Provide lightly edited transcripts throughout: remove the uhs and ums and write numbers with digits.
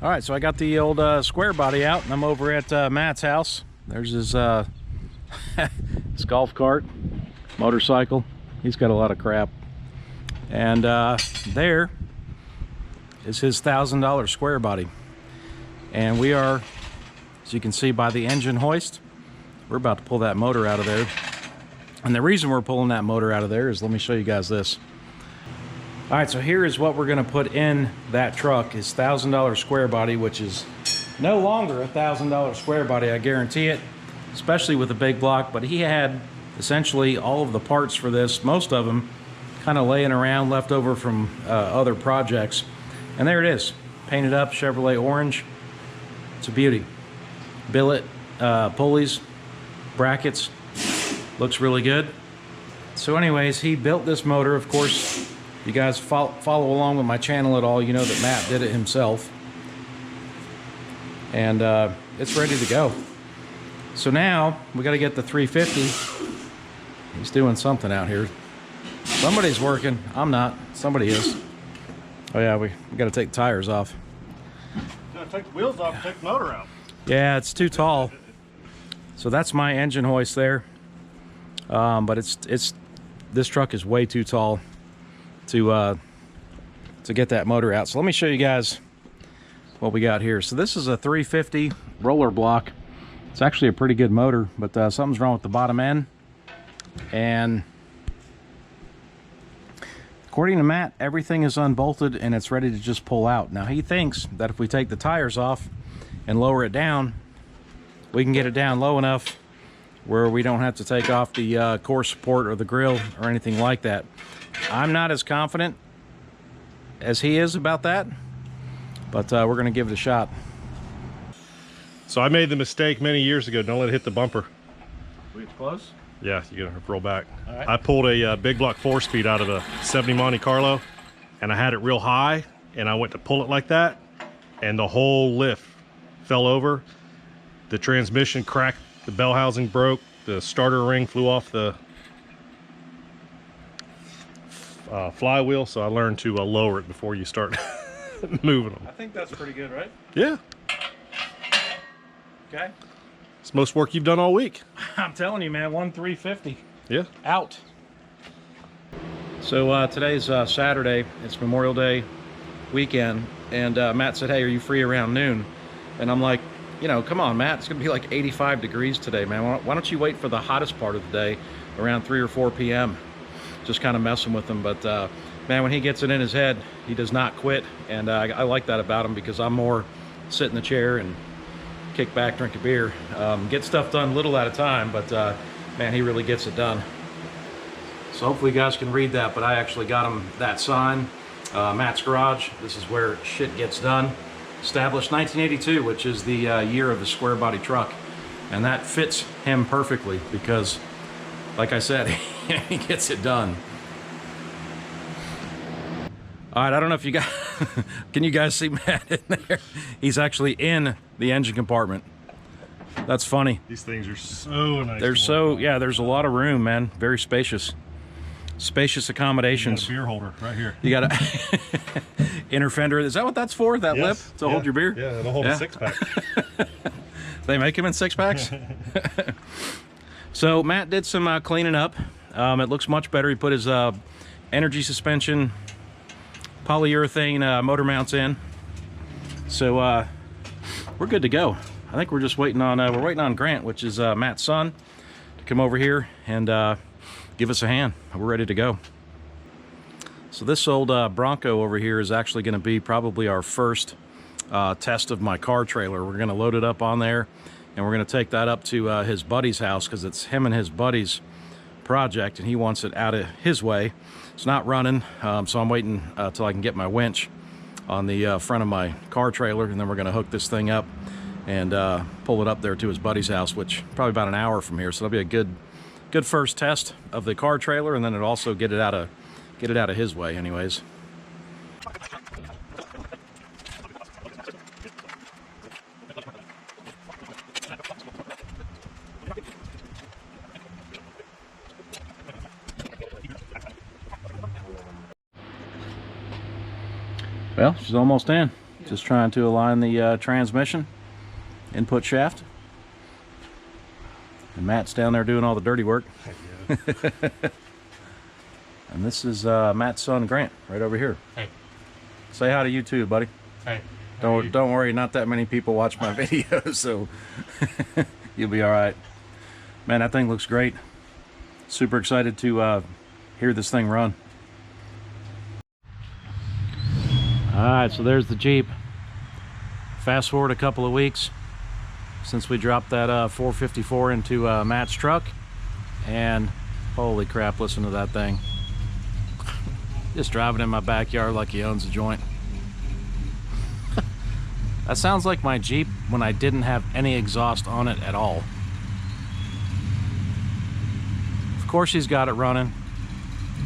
All right, so I got the old square body out, and I'm over at Matt's house. There's his, his golf cart, motorcycle. He's got a lot of crap. And there is his $1,000 square body. And we are, as you can see by the engine hoist, we're about to pull that motor out of there. And the reason we're pulling that motor out of there is, let me show you guys this. All right, so here is what we're gonna put in that truck, his $1,000 square body, which is no longer a $1,000 square body, I guarantee it, especially with a big block. But he had essentially all of the parts for this, most of them kind of laying around, left over from other projects. And there it is, painted up, Chevrolet orange. It's a beauty. Billet, pulleys, brackets, looks really good. So anyways, he built this motor. Of course, you guys follow along with my channel at all, you know that Matt did it himself. And it's ready to go. So now we got to get the 350. He's doing something out here. Somebody's working. I'm not. Somebody is. Oh yeah, we got to take the tires off. Gotta take the wheels off and take the motor out. Yeah, it's too tall. So that's my engine hoist there. But this truck is way too tall to get that motor out. So let me show you guys what we got here. So this is a 350 roller block. It's actually a pretty good motor, but something's wrong with the bottom end. And according to Matt, everything is unbolted and it's ready to just pull out. Now he thinks that if we take the tires off and lower it down, we can get it down low enough where we don't have to take off the core support or the grill or anything like that. I'm not as confident as he is about that, but we're gonna give it a shot. So I made the mistake many years ago. Don't let it hit the bumper. We close? Yeah, you gotta roll back. All right. I pulled a big block 4-speed out of a 70 Monte Carlo, and I had it real high, and I went to pull it like that, and the whole lift fell over. The transmission cracked, the bell housing broke, the starter ring flew off the flywheel, so I learned to lower it before you start moving them. I think that's pretty good, right? Yeah. Okay. It's most work you've done all week. I'm telling you, man, 350. Yeah. Out. So today's Saturday. It's Memorial Day weekend, and Matt said, hey, are you free around noon? And I'm like, you know, come on, Matt, it's gonna be like 85 degrees today, man. Why don't you wait for the hottest part of the day around 3 or 4 p.m. Just kind of messing with him. But man, when he gets it in his head, he does not quit. And I like that about him, because I'm more sit in the chair and kick back, drink a beer, get stuff done little at a time. But man, he really gets it done. So hopefully you guys can read that, but I actually got him that sign. Matt's Garage, this is where shit gets done. Established 1982, which is the year of the square body truck. And that fits him perfectly because, like I said, he gets it done. All right, I don't know if you guys, can you guys see Matt in there? He's actually in the engine compartment. That's funny. These things are so nice. They're so, yeah, there's a lot of room, man. Very spacious. Spacious accommodations. You got a beer holder right here. You got a inner fender. Is that what that's for? That lip to hold your beer? Yeah, it'll hold a 6-pack. They make them in 6-packs? So Matt did some cleaning up. It looks much better. He put his energy suspension polyurethane motor mounts in. So we're good to go. I think we're just waiting on Grant, which is Matt's son, to come over here and give us a hand. We're ready to go. So this old Bronco over here is actually going to be probably our first test of my car trailer. We're going to load it up on there, and we're going to take that up to his buddy's house, because it's him and his buddy's project, and he wants it out of his way. It's not running, so I'm waiting till I can get my winch on the front of my car trailer, and then we're going to hook this thing up and pull it up there to his buddy's house, which probably about an hour from here. So that'll be a good first test of the car trailer, and then it'll also get it out of his way anyways. Well, she's almost in. Just trying to align the transmission input shaft. And Matt's down there doing all the dirty work. And this is Matt's son Grant right over here. Hey. Say hi to you too, buddy. Hey. Don't worry, not that many people watch my videos, so you'll be all right. Man, that thing looks great. Super excited to hear this thing run. All right, so there's the Jeep. Fast forward a couple of weeks since we dropped that 454 into Matt's truck, and holy crap, listen to that thing. Just driving in my backyard like he owns a joint. That sounds like my Jeep when I didn't have any exhaust on it at all. Of course he's got it running.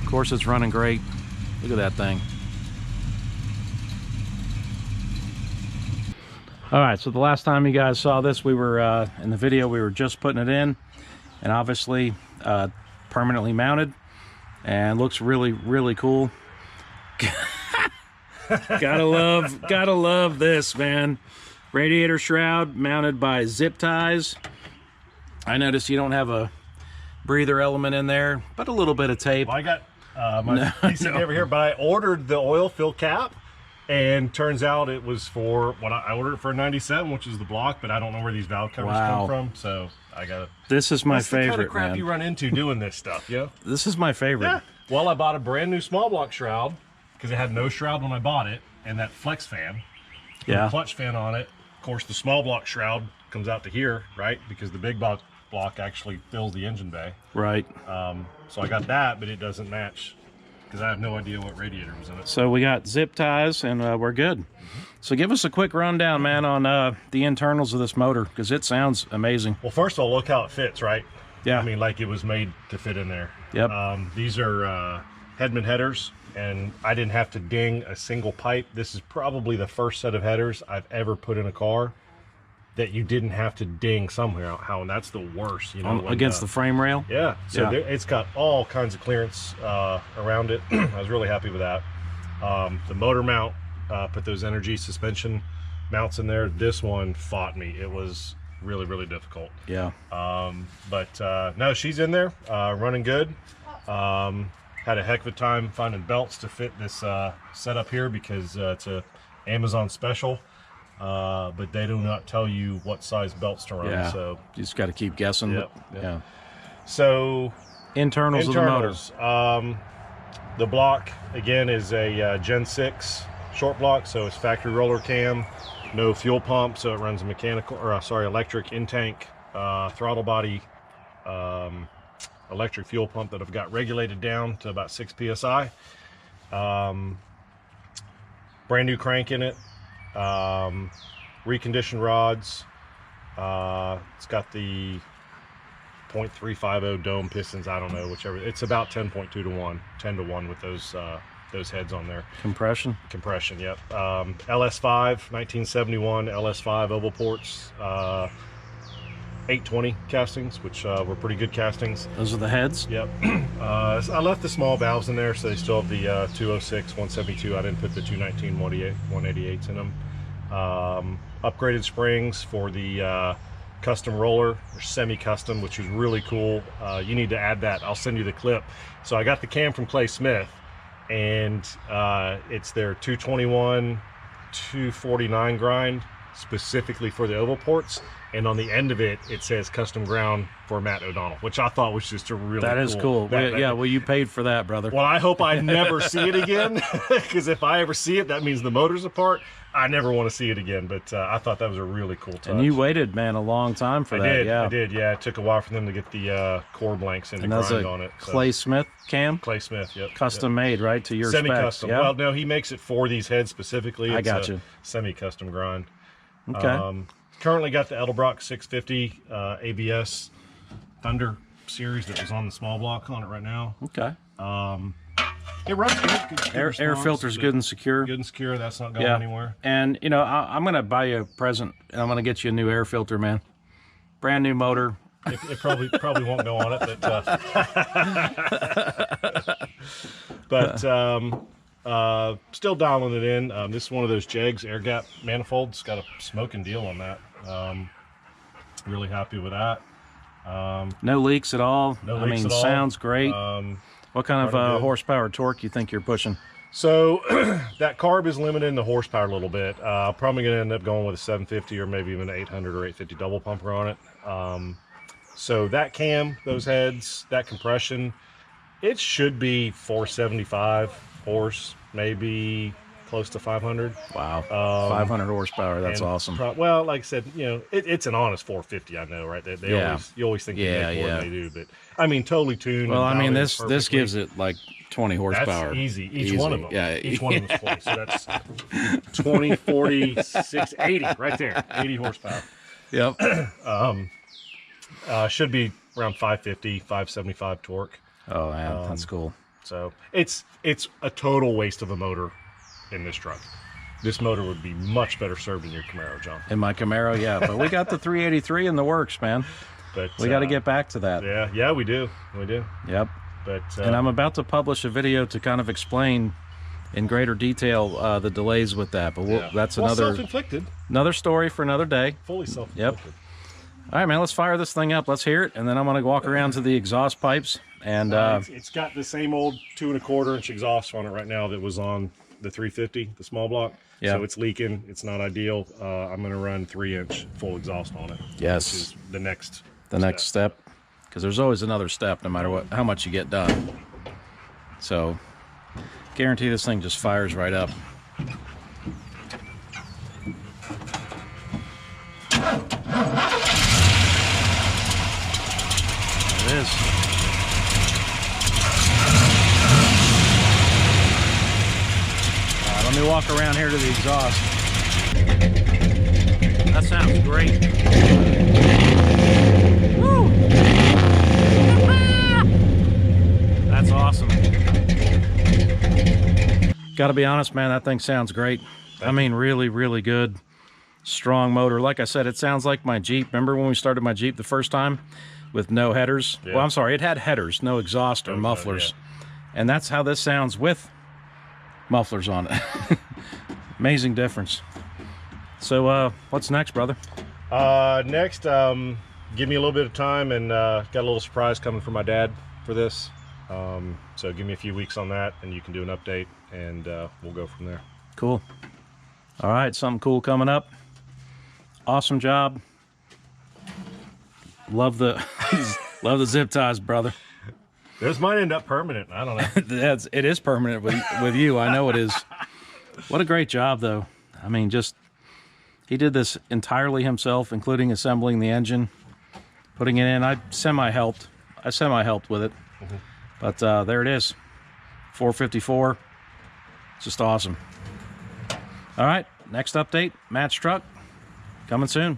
Of course it's running great. Look at that thing. All right, so the last time you guys saw this, we were in the video, we were just putting it in, and obviously permanently mounted, and looks really, really cool. gotta love this, man. Radiator shroud mounted by zip ties. I noticed you don't have a breather element in there, but a little bit of tape. Well, I got my piece over here, but I ordered the oil fill cap. And turns out it was for what I ordered it for a 97, which is the block, but I don't know where these valve covers come from, so I got it. This is my That's favorite, the kind of crap man. you run into doing this stuff, yeah. This is my favorite. Yeah. Well, I bought a brand new small block shroud because it had no shroud when I bought it, and that flex fan, yeah, the clutch fan on it. Of course, the small block shroud comes out to here, right? Because the big block actually fills the engine bay. Right. So I got that, but it doesn't match, because I have no idea what radiator was in it. So we got zip ties, and we're good. So give us a quick rundown, man, on the internals of this motor, because it sounds amazing. Well, first of all, look how it fits, right? Yeah. I mean, like it was made to fit in there. Yep. These are Headman headers, and I didn't have to ding a single pipe. This is probably the first set of headers I've ever put in a car that you didn't have to ding somehow, and that's the worst, you know. Against the frame rail? Yeah, so yeah. It's got all kinds of clearance around it. I was really happy with that. The motor mount, put those energy suspension mounts in there. This one fought me. It was really, really difficult. Yeah. But no, she's in there, running good. Had a heck of a time finding belts to fit this setup here, because it's a Amazon special. But they do not tell you what size belts to run. Yeah. So you just got to keep guessing. Yep. Yeah. So internals of the motor. The block again is a Gen 6 short block, so it's factory roller cam, no fuel pump, so it runs a mechanical, or electric in-tank throttle body electric fuel pump that I've got regulated down to about 6 psi. Brand new crank in it. Reconditioned rods. It's got the 0.350 dome pistons. I don't know, whichever. It's about 10.2 to 1, 10 to 1 with those heads on there. Compression. Yep. LS5 1971 LS5 oval ports. 820 castings, which were pretty good castings. Those are the heads? Yep. I left the small valves in there, so they still have the 206, 172. I didn't put the 219, 188s in them. Upgraded springs for the custom roller, or semi-custom, which is really cool. You need to add that. I'll send you the clip. So I got the cam from Clay Smith, and it's their 221, 249 grind, specifically for the oval ports. And on the end of it, it says custom ground for Matt O'Donnell, which I thought was just a really That is cool. Yeah, well, you paid for that, brother. Well, I hope I never see it again, because if I ever see it, that means the motor's apart. I never want to see it again, but I thought that was a really cool touch. And you waited, man, a long time for that. I did. It took a while for them to get the core blanks and the grind on it. So. Clay Smith cam? Clay Smith, yep. Custom made, right, to your semi-custom. specs? Yeah? Well, no, he makes it for these heads specifically. I got you. Semi-custom grind. Okay. Currently got the Edelbrock 650 ABS Thunder series that was on the small block on it right now. Okay. It runs good. Air filter's good and secure. Good and secure. That's not going anywhere. And, you know, I'm going to buy you a present, and I'm going to get you a new air filter, man. Brand new motor. It probably won't go on it, but Still dialing it in. This is one of those Jegs air gap manifolds. Got a smoking deal on that. Really happy with that. No leaks at all. No I leaks mean, at all. sounds great. What kind of horsepower torque you think you're pushing? So that carb is limiting the horsepower a little bit. Probably going to end up going with a 750 or maybe even an 800 or 850 double pumper on it. So that cam, those heads, that compression, it should be 475 horse, maybe close to 500. Wow, 500 horsepower. That's awesome. Well, like I said, you know, it's an honest 450. I know, right? They always, you always think they make more than they do, but I mean, totally tuned. Well, I mean, this gives it like 20 horsepower. That's easy. Each one of them. Yeah, each one of them is 20. So that's 20, 40, 6, 80 right there. 80 horsepower. Yep. Should be around 550, 575 torque. Oh, man, that's cool. So it's a total waste of a motor in this truck. This motor would be much better served in your Camaro, John. In my Camaro, yeah. But we got the 383 in the works, man. But we got to get back to that. Yeah, we do. We do. Yep. But and I'm about to publish a video to kind of explain in greater detail the delays with that. But that's self-inflicted. Another story for another day. Fully self-inflicted. Yep. All right, man. Let's fire this thing up. Let's hear it, and then I'm gonna walk around to the exhaust pipes. And it's got the same old 2 1/4 inch exhaust on it right now that was on the 350, the small block. Yeah. So it's leaking. It's not ideal. I'm going to run 3-inch full exhaust on it. Yes. Which is the next step. Because there's always another step, no matter how much you get done. So, guarantee this thing just fires right up. There it is. Let me walk around here to the exhaust. That sounds great. Woo! That's awesome. Gotta be honest, man, that thing sounds great. I mean, really, really good. Strong motor. Like I said, it sounds like my Jeep. Remember when we started my Jeep the first time with no headers? Yeah. Well, I'm sorry, it had headers, no exhaust or mufflers. And that's how this sounds with mufflers on it. Amazing difference. So what's next, brother? Next, give me a little bit of time, and got a little surprise coming from my dad for this. So give me a few weeks on that, and you can do an update, and we'll go from there. Cool. All right, something cool coming up. Awesome job. Love the love the zip ties, brother. This might end up permanent. I don't know. It is permanent with you. I know it is. What a great job, though. I mean, he did this entirely himself, including assembling the engine, putting it in. I semi-helped with it. Mm-hmm. But there it is. 454. Just awesome. All right, next update, Matt's truck, coming soon.